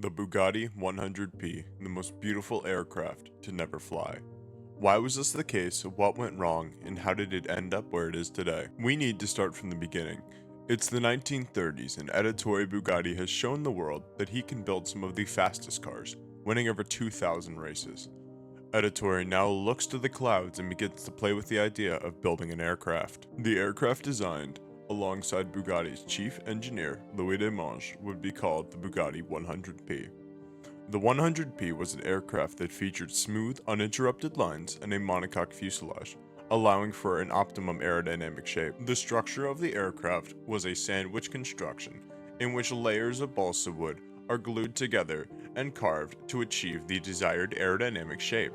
The Bugatti 100p, the most beautiful aircraft to never fly. Why was this the case, what went wrong, and how did it end up where it is today? We need to start from the beginning. It's the 1930s, and Ettore Bugatti has shown the world that he can build some of the fastest cars, winning over 2,000 races. Ettore now looks to the clouds and begins to play with the idea of building an aircraft. The aircraft designed alongside Bugatti's chief engineer Louis Demange would be called the Bugatti 100p. The 100p was an aircraft that featured smooth, uninterrupted lines and a monocoque fuselage, allowing for an optimum aerodynamic shape. The structure of the aircraft was a sandwich construction, in which layers of balsa wood are glued together and carved to achieve the desired aerodynamic shape.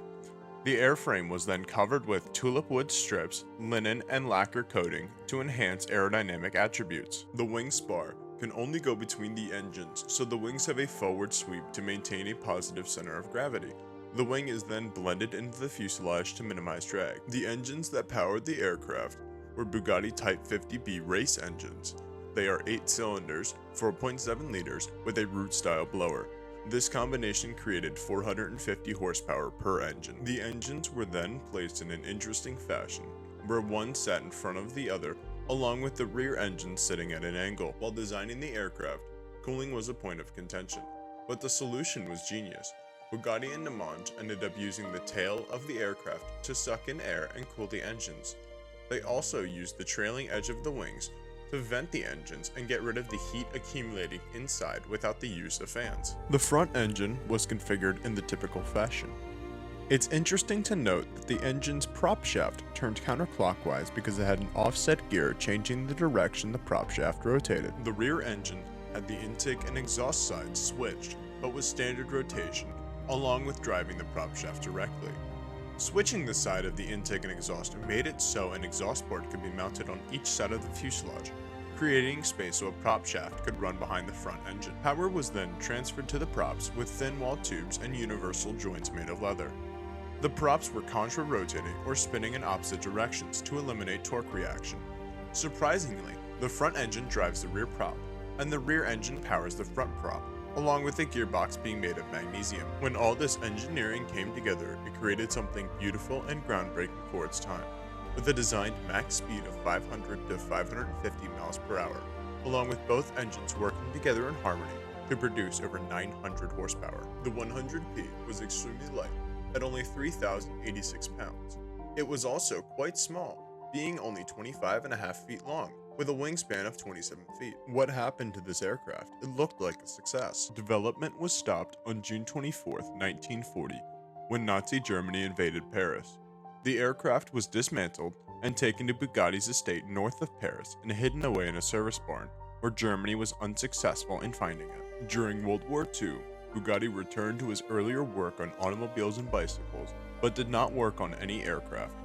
The airframe was then covered with tulip wood strips, linen, and lacquer coating to enhance aerodynamic attributes. The wing spar can only go between the engines, so the wings have a forward sweep to maintain a positive center of gravity. The wing is then blended into the fuselage to minimize drag. The engines that powered the aircraft were Bugatti Type 50B race engines. They are 8 cylinders, 4.7 liters, with a root-style blower. This combination created 450 horsepower per engine. The engines were then placed in an interesting fashion, where one sat in front of the other, along with the rear engine sitting at an angle. While designing the aircraft, cooling was a point of contention, but the solution was genius. Bugatti and Demange ended up using the tail of the aircraft to suck in air and cool the engines. They also used the trailing edge of the wings to vent the engines and get rid of the heat accumulating inside without the use of fans. The front engine was configured in the typical fashion. It's interesting to note that the engine's prop shaft turned counterclockwise because it had an offset gear changing the direction the prop shaft rotated. The rear engine had the intake and exhaust sides switched, but with standard rotation, along with driving the prop shaft directly. Switching the side of the intake and exhaust made it so an exhaust port could be mounted on each side of the fuselage, creating space so a prop shaft could run behind the front engine. Power was then transferred to the props with thin wall tubes and universal joints made of leather. The props were contra-rotating or spinning in opposite directions to eliminate torque reaction. Surprisingly, the front engine drives the rear prop, and the rear engine powers the front prop, along with the gearbox being made of magnesium. When all this engineering came together, it created something beautiful and groundbreaking for its time, with a designed max speed of 500 to 550 miles per hour, along with both engines working together in harmony to produce over 900 horsepower. The 100p was extremely light, at only 3,086 pounds. It was also quite small, being only 25.5 feet long, with a wingspan of 27 feet. What happened to this aircraft? It looked like a success. Development was stopped on June 24, 1940, when Nazi Germany invaded Paris. The aircraft was dismantled and taken to Bugatti's estate north of Paris and hidden away in a service barn, where Germany was unsuccessful in finding it. During World War II, Bugatti returned to his earlier work on automobiles and bicycles, but did not work on any aircraft.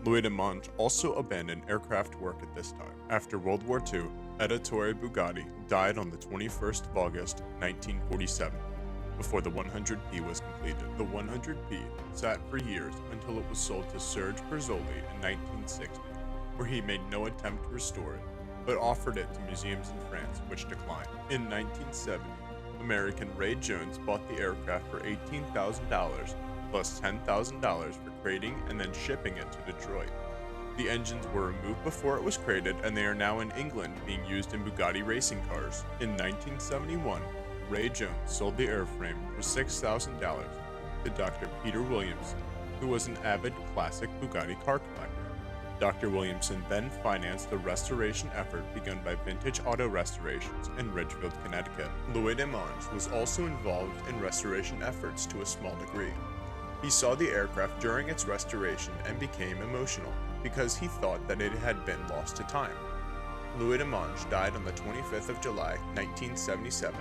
Louis Demange also abandoned aircraft work at this time. After World War II, Ettore Bugatti died on the 21st of August, 1947, before the 100p was completed. The 100p sat for years until it was sold to Serge Perzoli in 1960, where he made no attempt to restore it, but offered it to museums in France, which declined. In 1970, American Ray Jones bought the aircraft for $18,000 plus $10,000 for crating and then shipping it to Detroit. The engines were removed before it was crated, and they are now in England being used in Bugatti racing cars. In 1971, Ray Jones sold the airframe for $6,000 to Dr. Peter Williamson, who was an avid classic Bugatti car collector. Dr. Williamson then financed the restoration effort begun by Vintage Auto Restorations in Ridgefield, Connecticut. Louis Demange was also involved in restoration efforts to a small degree. He saw the aircraft during its restoration and became emotional because he thought that it had been lost to time. Louis Demange died on the 25th of July, 1977,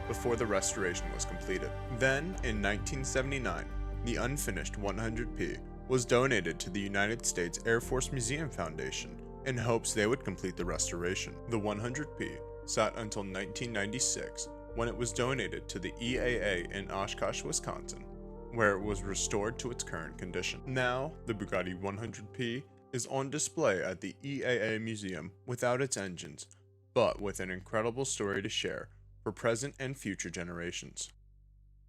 before the restoration was completed. Then, in 1979, the unfinished 100p was donated to the United States Air Force Museum Foundation in hopes they would complete the restoration. The 100p sat until 1996, when it was donated to the EAA in Oshkosh, Wisconsin, where it was restored to its current condition. Now, the Bugatti 100p is on display at the EAA Museum without its engines, but with an incredible story to share for present and future generations.